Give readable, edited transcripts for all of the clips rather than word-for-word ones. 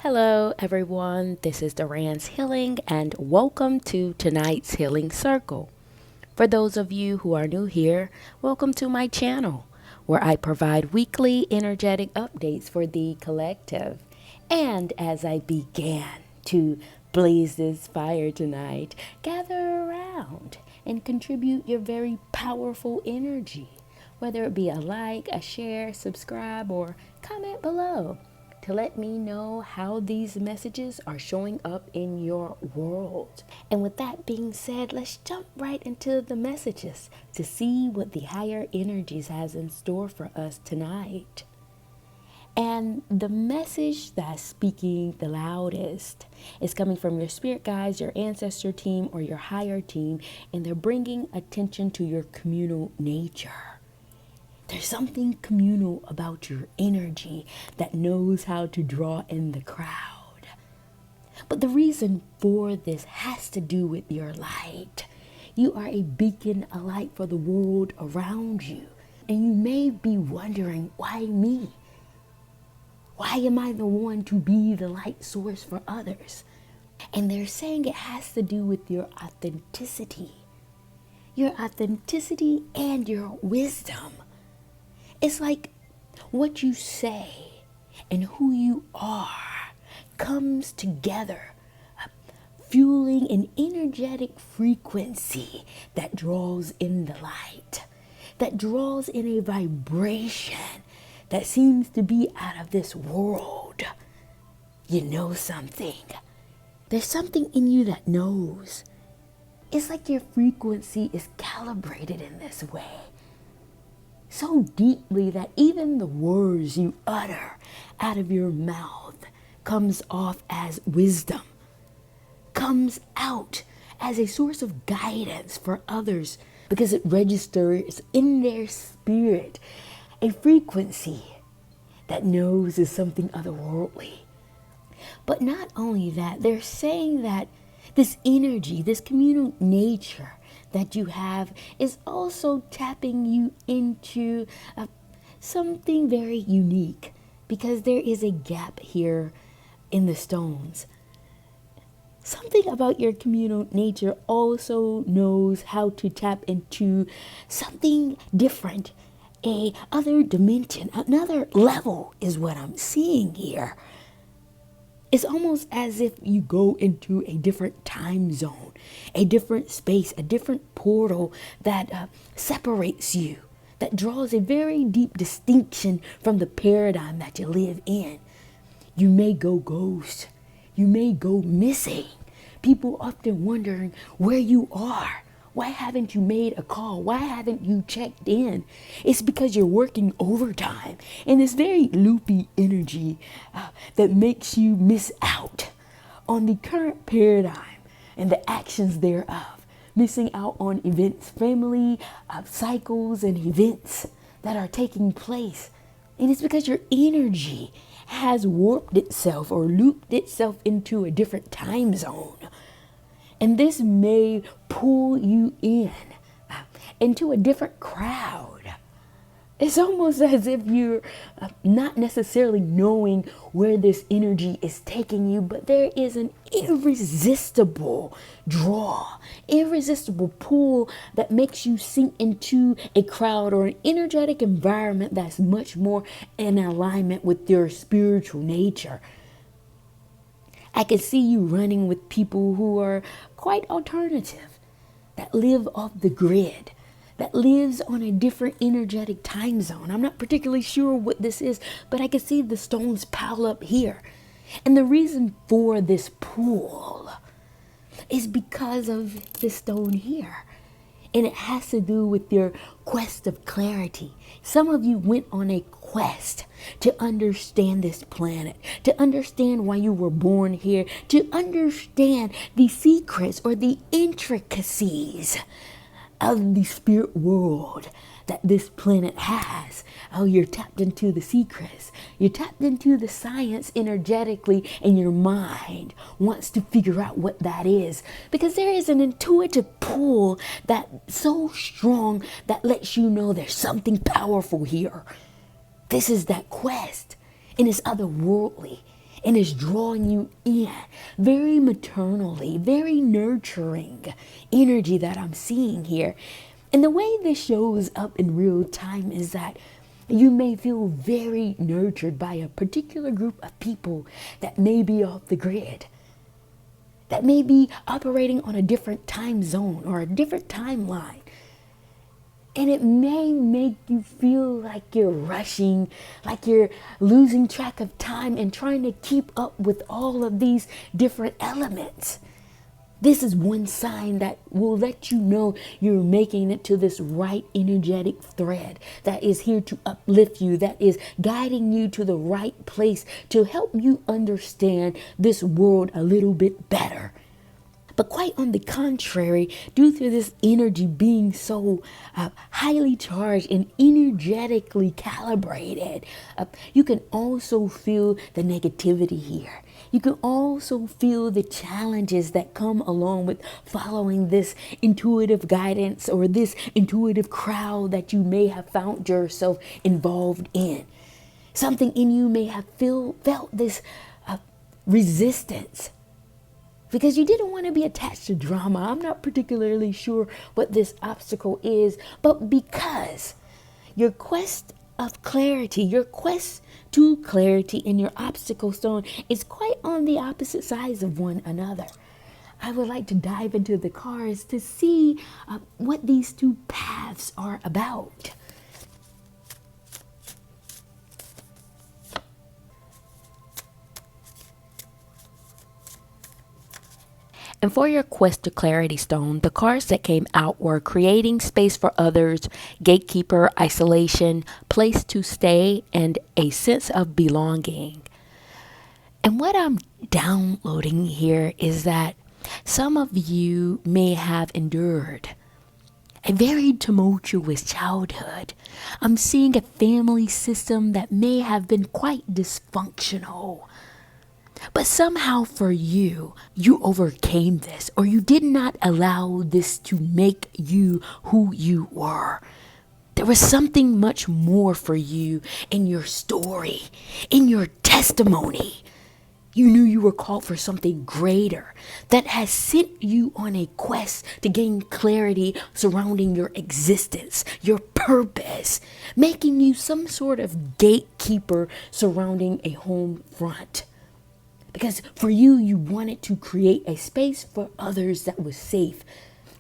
Hello, everyone. This is Duran's Healing, and welcome to tonight's Healing Circle. For those of you who are new here, welcome to my channel, where I provide weekly energetic updates for the collective. And as I began to blaze this fire tonight, gather around and contribute your very powerful energy, whether it be a like, a share, subscribe, or comment below, to let me know how these messages are showing up in your world. And with that being said, let's jump right into the messages to see what the higher energies has in store for us tonight. And the message that's speaking the loudest is coming from your spirit guides, your ancestor team, or your higher team, and they're bringing attention to your communal nature. There's something communal about your energy that knows how to draw in the crowd. But the reason for this has to do with your light. You are a beacon, a light for the world around you. And you may be wondering, why me? Why am I the one to be the light source for others? And they're saying it has to do with your authenticity. Your authenticity and your wisdom. It's like what you say and who you are comes together, fueling an energetic frequency that draws in the light, that draws in a vibration that seems to be out of this world. You know something. There's something in you that knows. It's like your frequency is calibrated in this way, so deeply that even the words you utter out of your mouth comes off as wisdom, comes out as a source of guidance for others, because it registers in their spirit a frequency that knows is something otherworldly. But not only that, they're saying that this energy, this communal nature that you have is also tapping you into something very unique, because there is a gap here in the stones. Something about your communal nature also knows how to tap into something different, a other dimension, another level is what I'm seeing here. It's almost as if you go into a different time zone, a different space, a different portal that separates you, that draws a very deep distinction from the paradigm that you live in. You may go ghost. You may go missing. People often wondering where you are. Why haven't you made a call? Why haven't you checked in? It's because you're working overtime in this very loopy energy that makes you miss out on the current paradigm and the actions thereof. Missing out on events, family cycles and events that are taking place. And it's because your energy has warped itself or looped itself into a different time zone. And this may pull you into a different crowd. It's almost as if you're not necessarily knowing where this energy is taking you, but there is an irresistible draw, irresistible pull that makes you sink into a crowd or an energetic environment that's much more in alignment with your spiritual nature. I can see you running with people who are quite alternative, that live off the grid, that lives on a different energetic time zone. I'm not particularly sure what this is, but I can see the stones pile up here. And the reason for this pull is because of this stone here. And it has to do with your quest of clarity. Some of you went on a quest to understand this planet, to understand why you were born here, to understand the secrets or the intricacies of the spirit world that this planet has. Oh, you're tapped into the secrets. You're tapped into the science energetically, and your mind wants to figure out what that is, because there is an intuitive pull that's so strong that lets you know there's something powerful here. This is that quest, and it's otherworldly. and is drawing you in. Very maternally, very nurturing energy that I'm seeing here. And the way this shows up in real time is that you may feel very nurtured by a particular group of people that may be off the grid, that may be operating on a different time zone or a different timeline. And it may make you feel like you're rushing, like you're losing track of time and trying to keep up with all of these different elements. This is one sign that will let you know you're making it to this right energetic thread that is here to uplift you, that is guiding you to the right place to help you understand this world a little bit better. But quite on the contrary, due to this energy being so highly charged and energetically calibrated, you can also feel the negativity here. You can also feel the challenges that come along with following this intuitive guidance or this intuitive crowd that you may have found yourself involved in. Something in you may have felt this resistance, because you didn't want to be attached to drama. I'm not particularly sure what this obstacle is, but because your quest of clarity, your quest to clarity and your obstacle stone is quite on the opposite sides of one another. I would like to dive into the cards to see what these two paths are about. And for your quest to clarity stone, the cards that came out were creating space for others, gatekeeper, isolation, place to stay, and a sense of belonging. And what I'm downloading here is that some of you may have endured a very tumultuous childhood. I'm seeing a family system that may have been quite dysfunctional. But somehow for you, you overcame this, or you did not allow this to make you who you were. There was something much more for you in your story, in your testimony. You knew you were called for something greater that has sent you on a quest to gain clarity surrounding your existence, your purpose, making you some sort of gatekeeper surrounding a home front. Because for you, you wanted to create a space for others that was safe.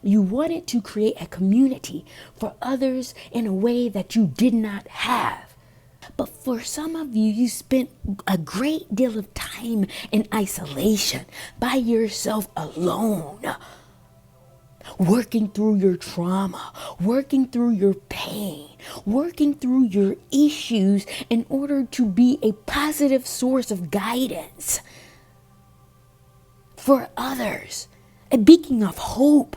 You wanted to create a community for others in a way that you did not have. But for some of you, you spent a great deal of time in isolation, by yourself alone, working through your trauma, working through your pain, working through your issues in order to be a positive source of guidance for others, a beacon of hope.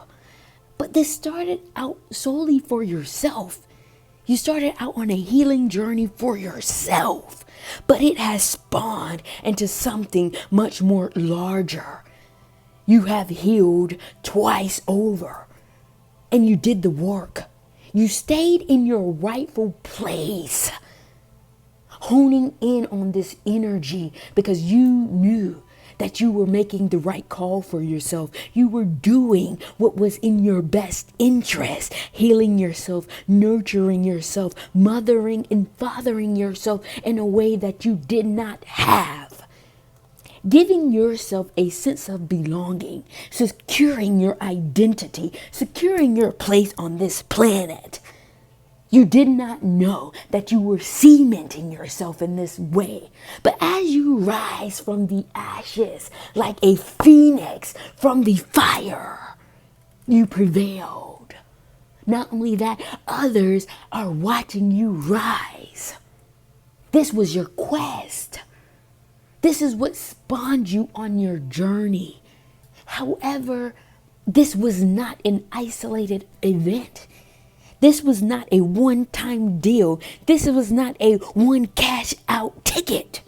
But this started out solely for yourself. You started out on a healing journey for yourself, but it has spawned into something much more larger. You have healed twice over, and you did the work. You stayed in your rightful place, honing in on this energy because you knew that you were making the right call for yourself. You were doing what was in your best interest, healing yourself, nurturing yourself, mothering and fathering yourself in a way that you did not have. Giving yourself a sense of belonging, securing your identity, securing your place on this planet. You did not know that you were cementing yourself in this way. But as you rise from the ashes like a phoenix from the fire, you prevailed. Not only that, others are watching you rise. This was your quest. This is what spawned you on your journey. However, this was not an isolated event. This was not a one-time deal. This was not a one cash out ticket.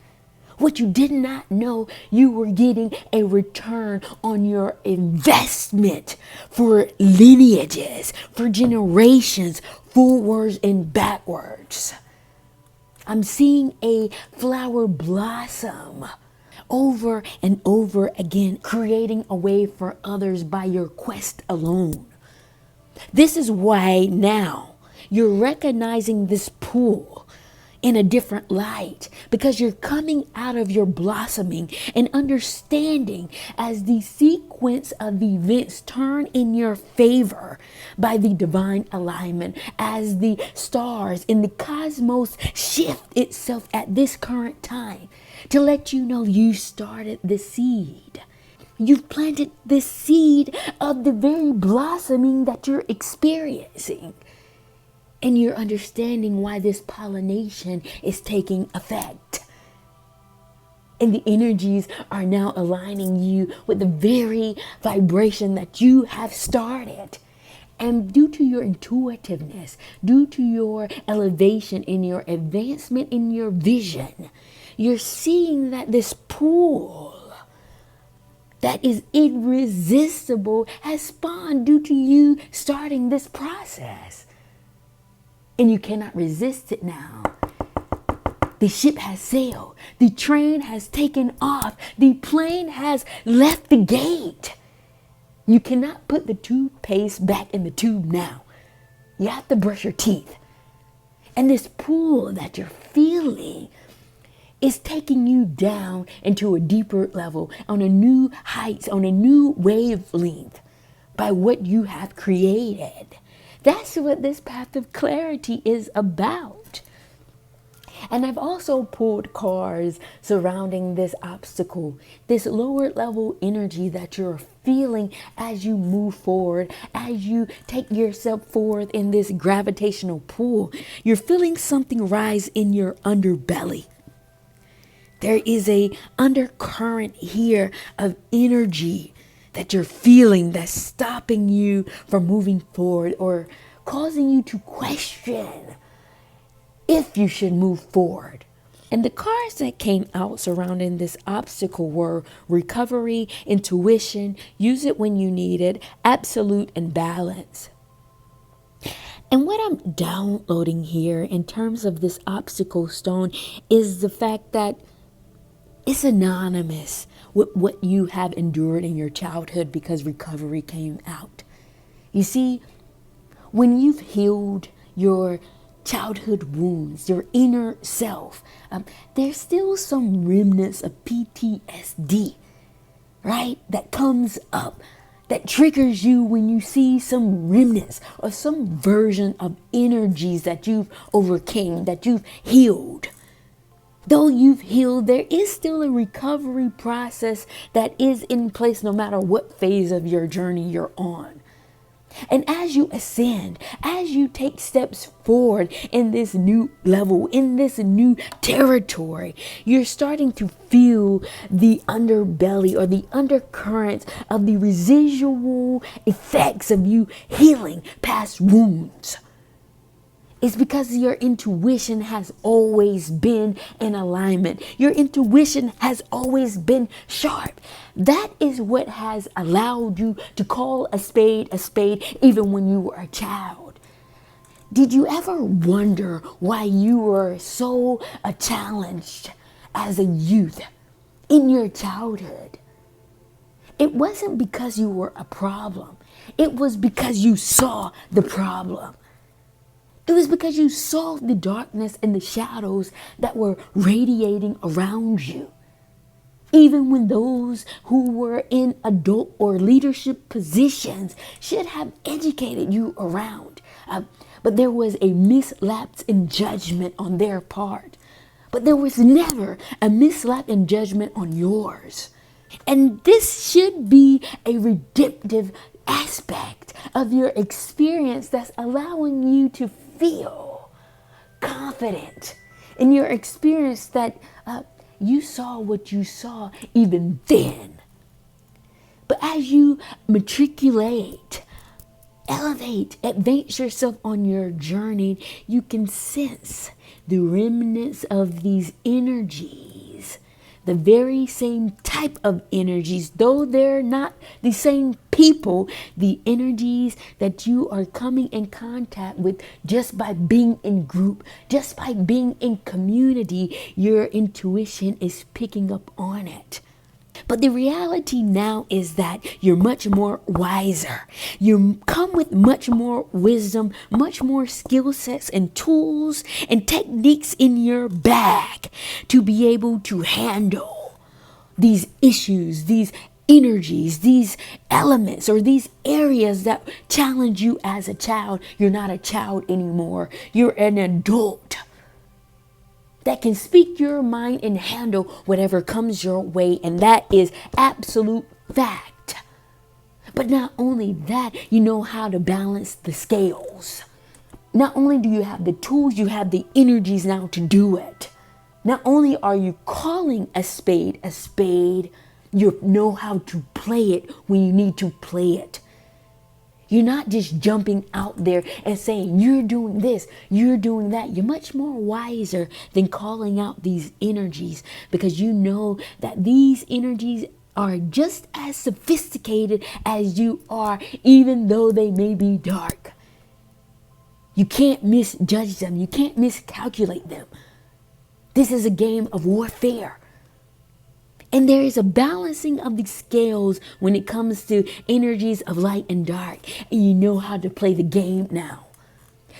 What you did not know, you were getting a return on your investment for lineages, for generations, forwards and backwards. I'm seeing a flower blossom over and over again, creating a way for others by your quest alone. This is why now you're recognizing this pool in a different light, because you're coming out of your blossoming and understanding as the sequence of events turn in your favor by the divine alignment, as the stars in the cosmos shift itself at this current time to let you know you started the seed. You've planted the seed of the very blossoming that you're experiencing. And you're understanding why this pollination is taking effect. And the energies are now aligning you with the very vibration that you have started. And due to your intuitiveness, due to your elevation in your advancement in your vision, you're seeing that this pool that is irresistible has spawned due to you starting this process. And you cannot resist it now. The ship has sailed. The train has taken off. The plane has left the gate. You cannot put the toothpaste back in the tube now. You have to brush your teeth. And this pull that you're feeling is taking you down into a deeper level, on a new heights, on a new wavelength by what you have created. That's what this path of clarity is about. And I've also pulled cards surrounding this obstacle, this lower level energy that you're feeling as you move forward, as you take yourself forward in this gravitational pull. You're feeling something rise in your underbelly. There is a undercurrent here of energy that you're feeling that's stopping you from moving forward or causing you to question if you should move forward. And the cards that came out surrounding this obstacle were recovery, intuition, use it when you need it, absolute, and balance. And what I'm downloading here in terms of this obstacle stone is the fact that it's anonymous with what you have endured in your childhood, because recovery came out. You see, when you've healed your childhood wounds, your inner self, there's still some remnants of PTSD, right? That comes up, that triggers you when you see some remnants or some version of energies that you've overcame, that you've healed. Though you've healed, there is still a recovery process that is in place no matter what phase of your journey you're on. And as you ascend, as you take steps forward in this new level, in this new territory, you're starting to feel the underbelly or the undercurrents of the residual effects of you healing past wounds. It's because your intuition has always been in alignment. Your intuition has always been sharp. That is what has allowed you to call a spade even when you were a child. Did you ever wonder why you were so challenged as a youth in your childhood? It wasn't because you were a problem. It was because you saw the problem. It was because you saw the darkness and the shadows that were radiating around you. Even when those who were in adult or leadership positions should have educated you around. But there was a mislapse in judgment on their part. But there was never a mislapse in judgment on yours. And this should be a redemptive aspect of your experience that's allowing you to feel confident in your experience, that you saw what you saw even then. But as you matriculate, elevate, advance yourself on your journey, you can sense the remnants of these energies, the very same type of energies, though they're not the same people, the energies that you are coming in contact with just by being in group, just by being in community, your intuition is picking up on it. But the reality now is that you're much more wiser. You come with much more wisdom, much more skill sets and tools and techniques in your bag to be able to handle these issues, these energies, these elements, or these areas that challenge you as a child. You're not a child anymore. You're an adult that can speak your mind and handle whatever comes your way. And that is absolute fact. But not only that, you know how to balance the scales. Not only do you have the tools, you have the energies now to do it. Not only are you calling a spade, you know how to play it when you need to play it. You're not just jumping out there and saying, you're doing this, you're doing that. You're much more wiser than calling out these energies, because you know that these energies are just as sophisticated as you are, even though they may be dark. You can't misjudge them. You can't miscalculate them. This is a game of warfare. And there is a balancing of the scales when it comes to energies of light and dark. And you know how to play the game now.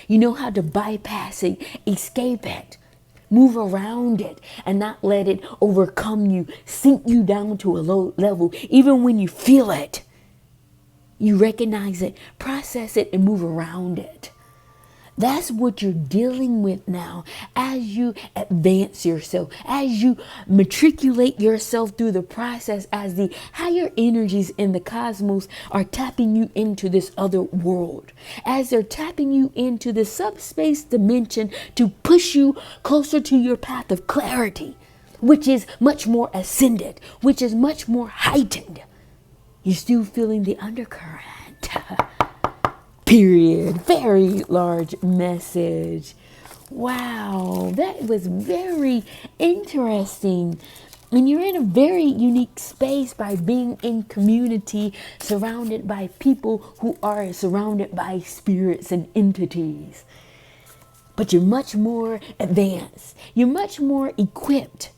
You know how to bypass it, escape it, move around it, and not let it overcome you, sink you down to a low level. Even when you feel it, you recognize it, process it, and move around it. That's what you're dealing with now as you advance yourself, as you matriculate yourself through the process, as the higher energies in the cosmos are tapping you into this other world, as they're tapping you into the subspace dimension to push you closer to your path of clarity, which is much more ascended, which is much more heightened. You're still feeling the undercurrent. Period. Very large message. Wow, that was very interesting. And you're in a very unique space by being in community, surrounded by people who are surrounded by spirits and entities. But you're much more advanced. You're much more equipped.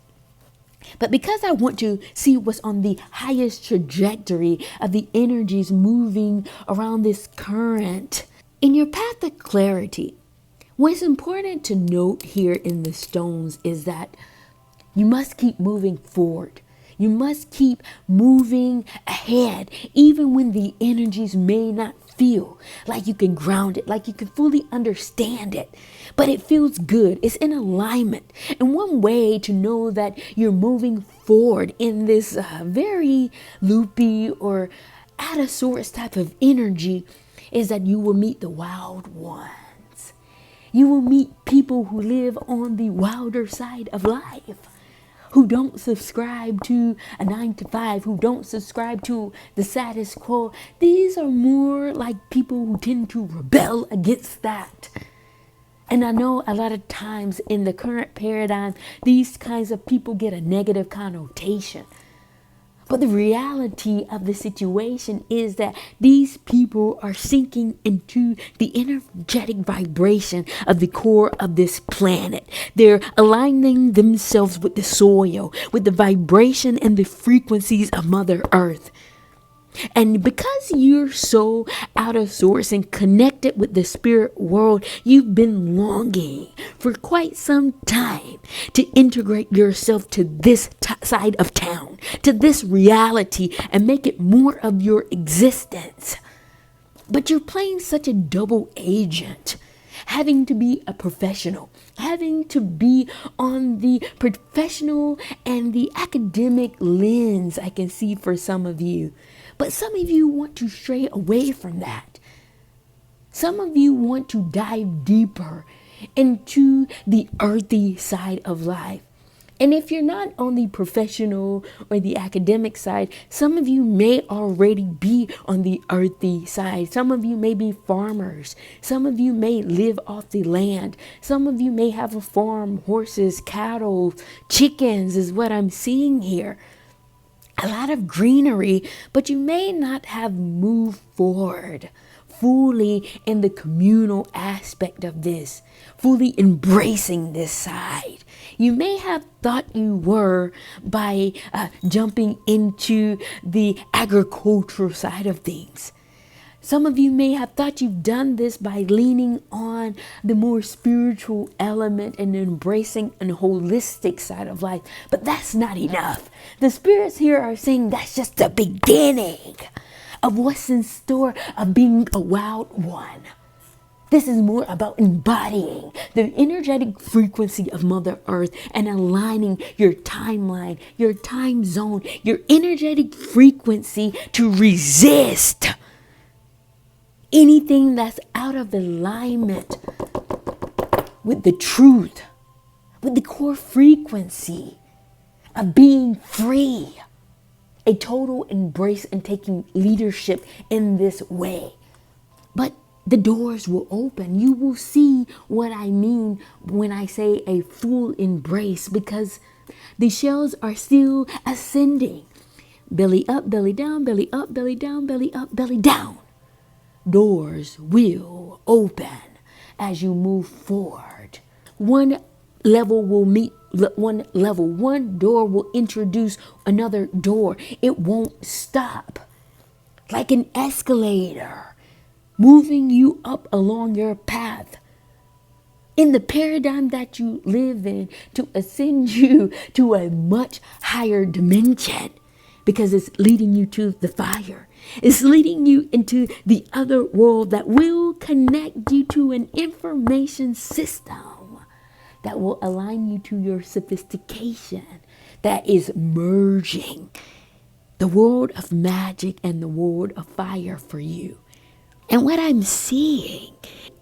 But because I want to see what's on the highest trajectory of the energies moving around this current, in your path of clarity, what's important to note here in the stones is that you must keep moving forward. You must keep moving ahead, even when the energies may not feel like you can ground it, like you can fully understand it. But it feels good. It's in alignment. And one way to know that you're moving forward in this very loopy or out of sorts type of energy is that you will meet the wild ones. You will meet people who live on the wilder side of life, who don't subscribe to a 9-to-5, who don't subscribe to the status quo. These are more like people who tend to rebel against that. And I know a lot of times in the current paradigm, these kinds of people get a negative connotation. But the reality of the situation is that these people are sinking into the energetic vibration of the core of this planet. They're aligning themselves with the soil, with the vibration and the frequencies of Mother Earth. And because you're so out of source and connected with the spirit world, you've been longing for quite some time to integrate yourself to this side of town, to this reality, and make it more of your existence. But you're playing such a double agent, having to be a professional, having to be on the professional and the academic lens, I can see for some of you. But some of you want to stray away from that. Some of you want to dive deeper into the earthy side of life. And if you're not on the professional or the academic side, some of you may already be on the earthy side. Some of you may be farmers. Some of you may live off the land. Some of you may have a farm, horses, cattle, chickens is what I'm seeing here. a lot of greenery, but you may not have moved forward fully in the communal aspect of this, fully embracing this side. You may have thought you were by jumping into the agricultural side of things. Some of you may have thought you've done this by leaning on the more spiritual element and embracing a holistic side of life, but that's not enough. The spirits here are saying that's just the beginning of what's in store of being a wild one. This is more about embodying the energetic frequency of Mother Earth and aligning your timeline, your time zone, your energetic frequency to resist anything that's out of alignment with the truth, with the core frequency of being free. A total embrace and taking leadership in this way. But the doors will open. You will see what I mean when I say a full embrace, because the shells are still ascending. Belly up, belly down, belly up, belly down, belly up, belly down. Doors will open as you move forward. One level will meet one level. One door will introduce another door. It won't stop. Like an escalator, moving you up along your path. In the paradigm that you live in, to ascend you to a much higher dimension, because it's leading you to the fire. It's leading you into the other world that will connect you to an information system that will align you to your sophistication, that is merging the world of magic and the world of fire for you. And what I'm seeing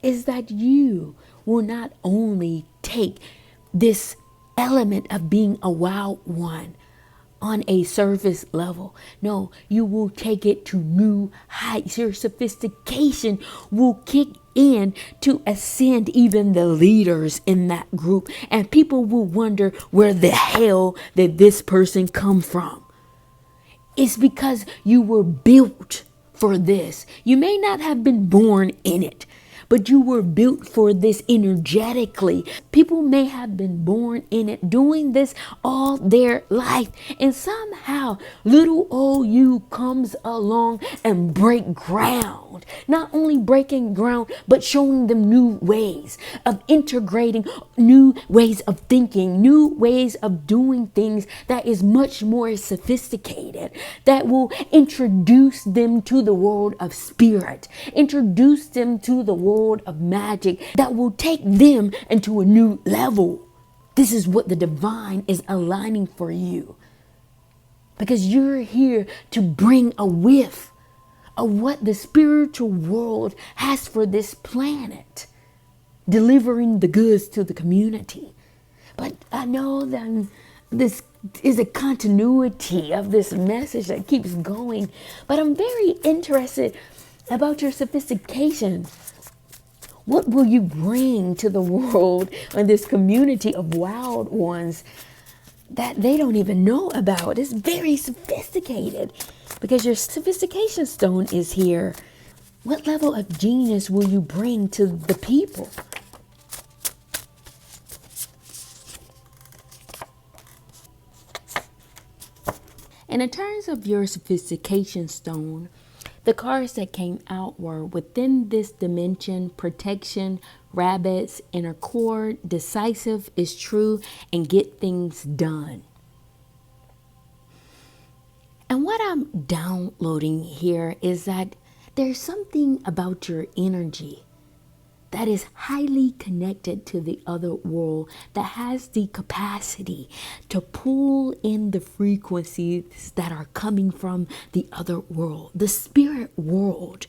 is that you will not only take this element of being a wild one on a surface level. No, you will take it to new heights. Your sophistication will kick in to ascend even the leaders in that group. And people will wonder where the hell did this person come from? It's because you were built for this. You may not have been born in it, but you were built for this energetically. People may have been born in it, doing this all their life, and somehow little old you comes along and break ground. Not only breaking ground, but showing them new ways of integrating, new ways of thinking, new ways of doing things that is much more sophisticated, that will introduce them to the world of spirit, introduce them to the world of magic, that will take them into a new level. This is what the divine is aligning for you, because you're here to bring a whiff of what the spiritual world has for this planet, delivering the goods to the community. But I know that this is a continuity of this message that keeps going, but I'm very interested about your sophistication. What will you bring to the world and this community of wild ones that they don't even know about? It's very sophisticated, because your sophistication stone is here. What level of genius will you bring to the people? And in terms of your sophistication stone, the cards that came out were within this dimension, protection, rabbits, inner core, decisive is true, and get things done. And what I'm downloading here is that there's something about your energy that is highly connected to the other world, that has the capacity to pull in the frequencies that are coming from the other world, the spirit world,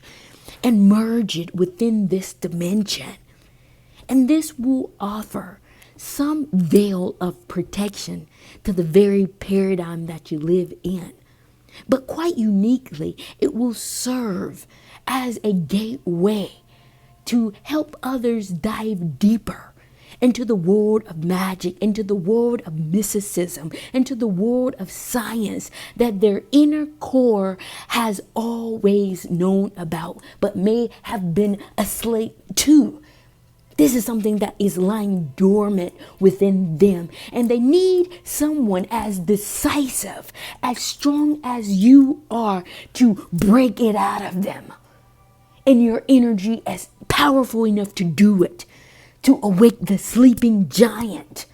and merge it within this dimension. And this will offer some veil of protection to the very paradigm that you live in. But quite uniquely, it will serve as a gateway to help others dive deeper into the world of magic, into the world of mysticism, into the world of science that their inner core has always known about, but may have been asleep to. This is something that is lying dormant within them. And they need someone as decisive, as strong as you are to break it out of them. And your energy as powerful enough to do it, to awake the sleeping giant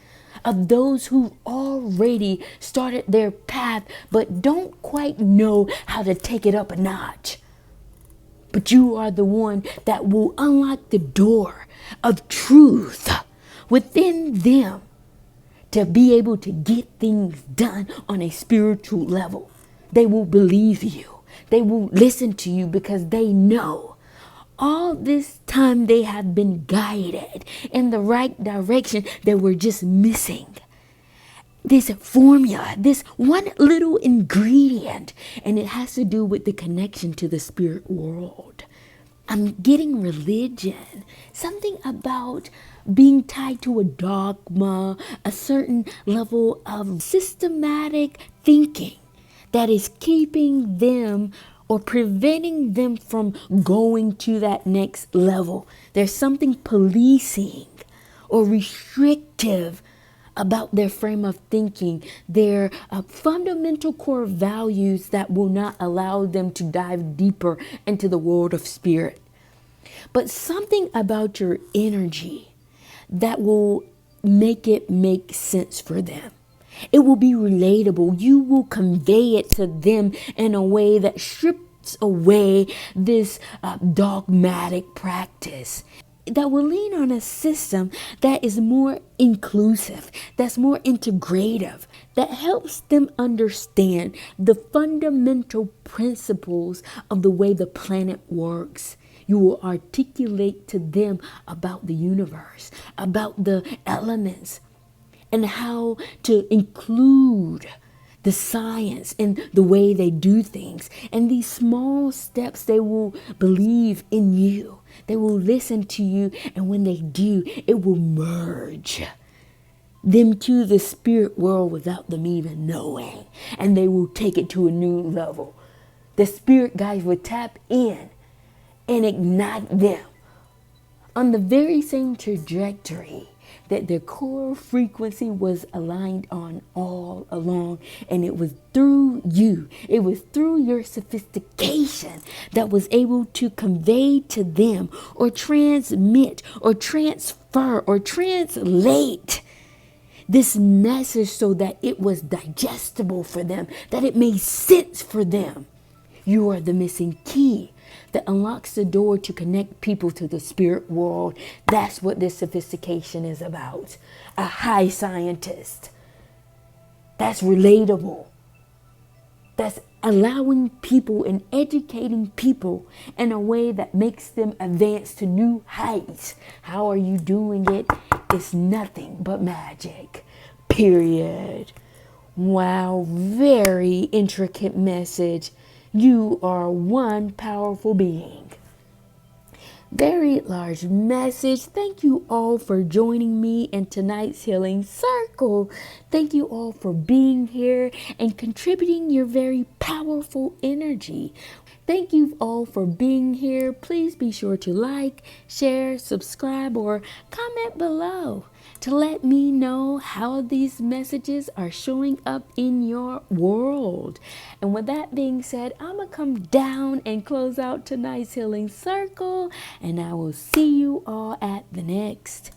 of those who already started their path but don't quite know how to take it up a notch. But you are the one that will unlock the door of truth within them to be able to get things done on a spiritual level. They will believe you. They will listen to you because they know all this time they have been guided in the right direction. They were just missing this formula, this one little ingredient, and it has to do with the connection to the spirit world. I'm getting religion, something about being tied to a dogma, a certain level of systematic thinking that is keeping them or preventing them from going to that next level. There's something policing or restrictive about their frame of thinking, their fundamental core values that will not allow them to dive deeper into the world of spirit. But something about your energy that will make it make sense for them. It will be relatable. You will convey it to them in a way that strips away this dogmatic practice, that will lean on a system that is more inclusive, that's more integrative, that helps them understand the fundamental principles of the way the planet works. You will articulate to them about the universe, about the elements, and how to include the science in the way they do things. And these small steps, they will believe in you. They will listen to you. And when they do, it will merge them to the spirit world without them even knowing. And they will take it to a new level. The spirit guides will tap in and ignite them on the very same trajectory that their core frequency was aligned on all along. And it was through you, it was through your sophistication that was able to convey to them or transmit or transfer or translate this message so that it was digestible for them, that it made sense for them. You are the missing key that unlocks the door to connect people to the spirit world. That's what this sophistication is about. A high scientist that's relatable, that's allowing people and educating people in a way that makes them advance to new heights. How are you doing it? It's nothing but magic, period. Wow, very intricate message. You are one powerful being. Very large message. Thank you all for joining me in tonight's healing circle. Thank you all for being here and contributing your very powerful energy. Thank you all for being here. Please be sure to like, share, subscribe, or comment below to let me know how these messages are showing up in your world. And with that being said, I'm going to come down and close out tonight's healing circle, and I will see you all at the next.